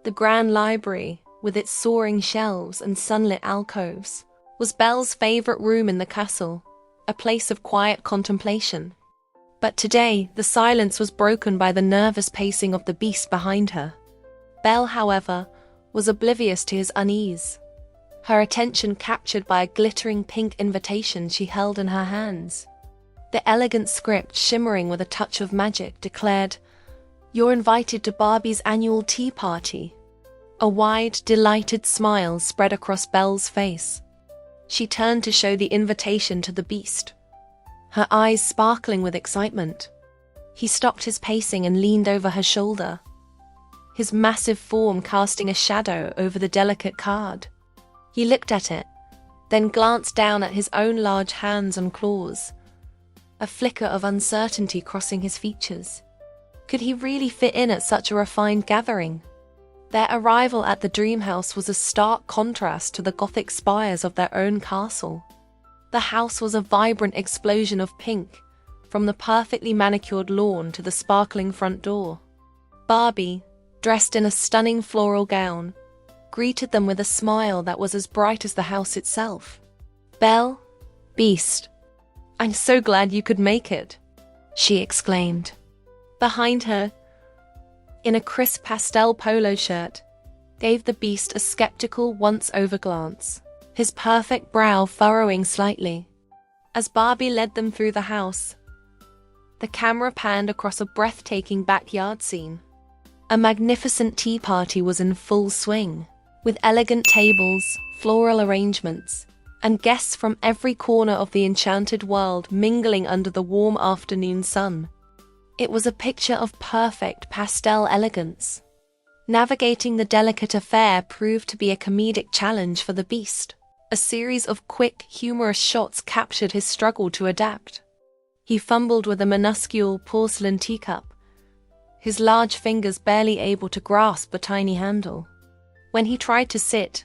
The grand library, with its soaring shelves and sunlit alcoves, was Belle's favorite room in the castle, a place of quiet contemplation. But today, the silence was broken by the nervous pacing of the beast behind her. Belle, however, was oblivious to his unease, her attention captured by a glittering pink invitation she held in her hands. The elegant script, shimmering with a touch of magic, declared, "You're invited to Barbie's annual tea party." A wide, delighted smile spread across Belle's face. She turned to show the invitation to the beast, her eyes sparkling with excitement. He stopped his pacing and leaned over her shoulder, his massive form casting a shadow over the delicate card. He looked at it, then glanced down at his own large hands and claws, a flicker of uncertainty crossing his features. Could he really fit in at such a refined gathering? Their arrival at the dream house was a stark contrast to the Gothic spires of their own castle. The house was a vibrant explosion of pink, from the perfectly manicured lawn to the sparkling front door. Barbie, dressed in a stunning floral gown, greeted them with a smile that was as bright as the house itself. "Belle, Beast, I'm so glad you could make it," she exclaimed. Behind her, in a crisp pastel polo shirt, gave the beast a skeptical once-over glance, his perfect brow furrowing slightly. As Barbie led them through the house, the camera panned across a breathtaking backyard scene. A magnificent tea party was in full swing, with elegant tables, floral arrangements, and guests from every corner of the enchanted world mingling under the warm afternoon sun. It was a picture of perfect pastel elegance. Navigating the delicate affair proved to be a comedic challenge for the beast. A series of quick, humorous shots captured his struggle to adapt. He fumbled with a minuscule porcelain teacup, his large fingers barely able to grasp the tiny handle. When he tried to sit,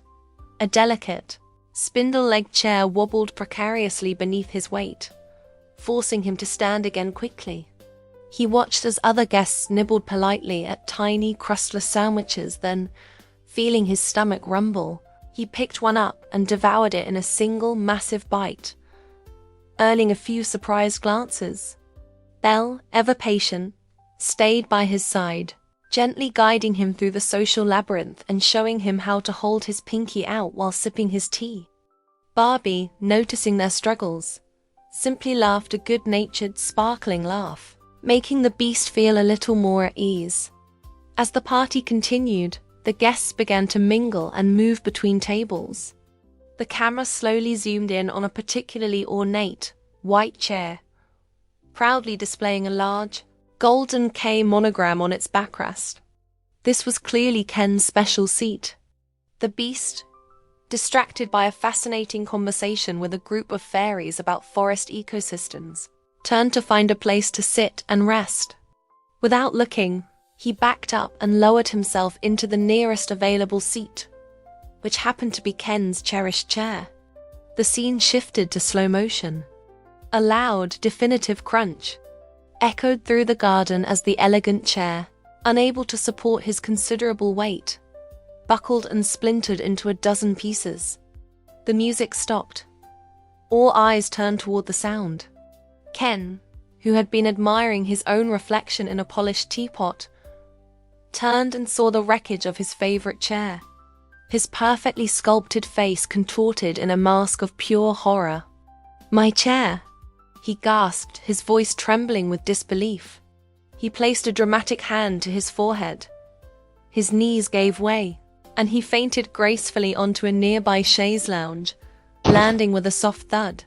a delicate, spindle-legged chair wobbled precariously beneath his weight, forcing him to stand again quickly. He watched as other guests nibbled politely at tiny, crustless sandwiches, then, feeling his stomach rumble, he picked one up and devoured it in a single, massive bite, earning a few surprised glances. Belle, ever patient, stayed by his side, gently guiding him through the social labyrinth and showing him how to hold his pinky out while sipping his tea. Barbie, noticing their struggles, simply laughed a good-natured, sparkling laugh, making the beast feel a little more at ease. As the party continued, the guests began to mingle and move between tables. The camera slowly zoomed in on a particularly ornate, white chair, proudly displaying a large, golden K monogram on its backrest. This was clearly Ken's special seat. The beast, distracted by a fascinating conversation with a group of fairies about forest ecosystems, turned to find a place to sit and rest. Without looking, he backed up and lowered himself into the nearest available seat, which happened to be Ken's cherished chair. The scene shifted to slow motion. A loud, definitive crunch echoed through the garden as the elegant chair, unable to support his considerable weight, buckled and splintered into a dozen pieces. The music stopped. All eyes turned toward the sound. Ken, who had been admiring his own reflection in a polished teapot, turned and saw the wreckage of his favorite chair, his perfectly sculpted face contorted in a mask of pure horror. "My chair," he gasped, his voice trembling with disbelief. He placed a dramatic hand to his forehead. His knees gave way, and he fainted gracefully onto a nearby chaise lounge, landing with a soft thud.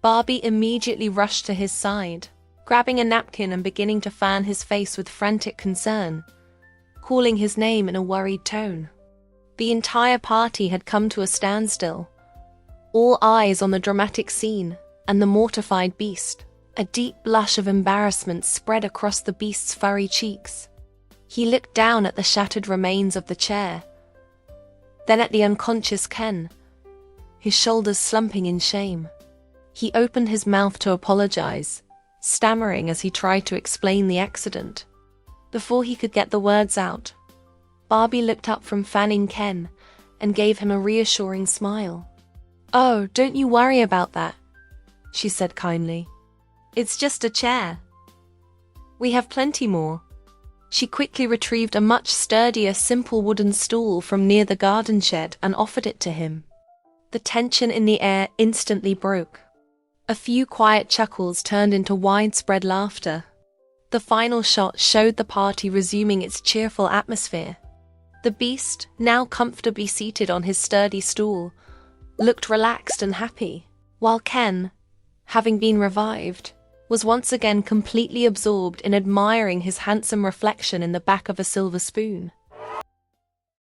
Barbie immediately rushed to his side, grabbing a napkin and beginning to fan his face with frantic concern, calling his name in a worried tone. The entire party had come to a standstill, all eyes on the dramatic scene and the mortified beast. A deep blush of embarrassment spread across the beast's furry cheeks. He looked down at the shattered remains of the chair, then at the unconscious Ken, his shoulders slumping in shame. He opened his mouth to apologize, stammering as he tried to explain the accident. Before he could get the words out, Barbie looked up from fanning Ken and gave him a reassuring smile. "Oh, don't you worry about that," she said kindly. "It's just a chair. We have plenty more." She quickly retrieved a much sturdier, simple wooden stool from near the garden shed and offered it to him. The tension in the air instantly broke. A few quiet chuckles turned into widespread laughter. The final shot showed the party resuming its cheerful atmosphere. The Beast, now comfortably seated on his sturdy stool, looked relaxed and happy, while Ken, having been revived, was once again completely absorbed in admiring his handsome reflection in the back of a silver spoon.